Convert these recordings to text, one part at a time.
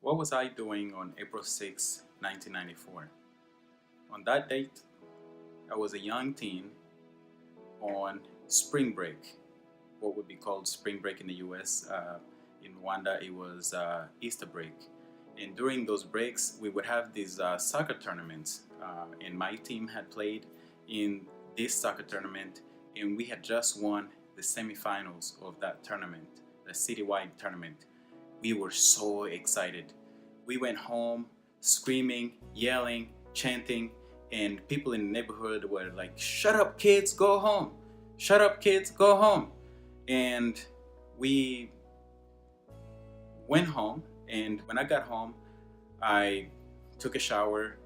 What was I doing on April 6, 1994? On that date, I was a young teen on spring break, what would be called spring break in the US. In Rwanda, it was Easter break. And during those breaks, we would have these soccer tournaments. And my team had played in this soccer tournament, and we had just won the semifinals of that tournament, the citywide tournament. We were so excited. We went home screaming, yelling, chanting, and people in the neighborhood were like, "Shut up, kids, go home. Shut up, kids, go home." And we went home, and when I got home, I took a shower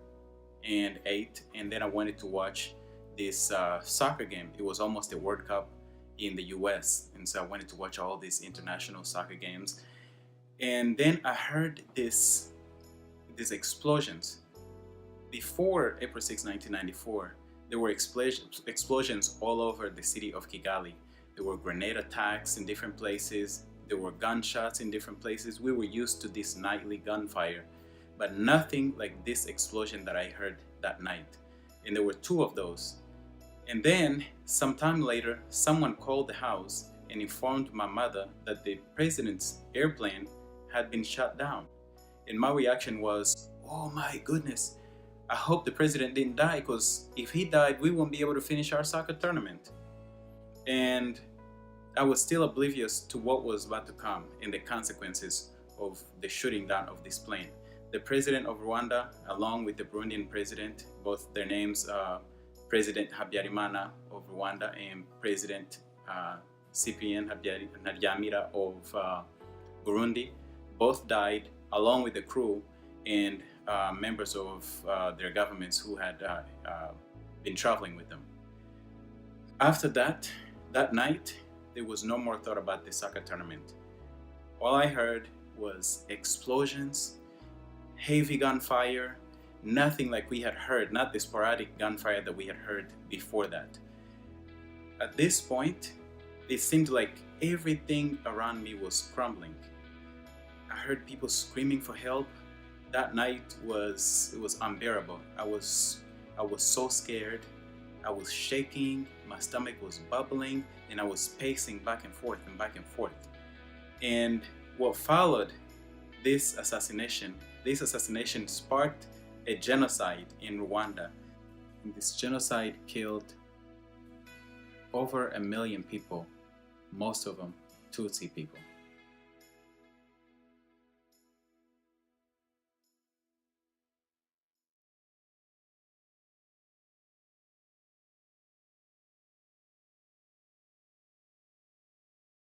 and ate, and then I wanted to watch this soccer game. It was almost a World Cup in the US, and so I wanted to watch all these international soccer games. And then I heard these explosions. Before April 6, 1994, there were explosions all over the city of Kigali. There were grenade attacks in different places. There were gunshots in different places. We were used to this nightly gunfire, but nothing like this explosion that I heard that night. And there were two of those. And then, sometime later, someone called the house and informed my mother that the president's airplane had been shot down. And my reaction was, "Oh my goodness, I hope the president didn't die, because if he died, we won't be able to finish our soccer tournament." And I was still oblivious to what was about to come and the consequences of the shooting down of this plane. The president of Rwanda, along with the Burundian president, both their names, President Habyarimana of Rwanda and President Cyprien Ntaryamira of Burundi, both died along with the crew and members of their governments who had been traveling with them. After that night, there was no more thought about the soccer tournament. All I heard was explosions, heavy gunfire, nothing like we had heard, not the sporadic gunfire that we had heard before that. At this point, it seemed like everything around me was crumbling. I heard people screaming for help. That night it was unbearable. I was so scared. I was shaking, my stomach was bubbling, and I was pacing back and forth and back and forth. And what followed this assassination sparked a genocide in Rwanda. And this genocide killed over 1 million people, most of them Tutsi people.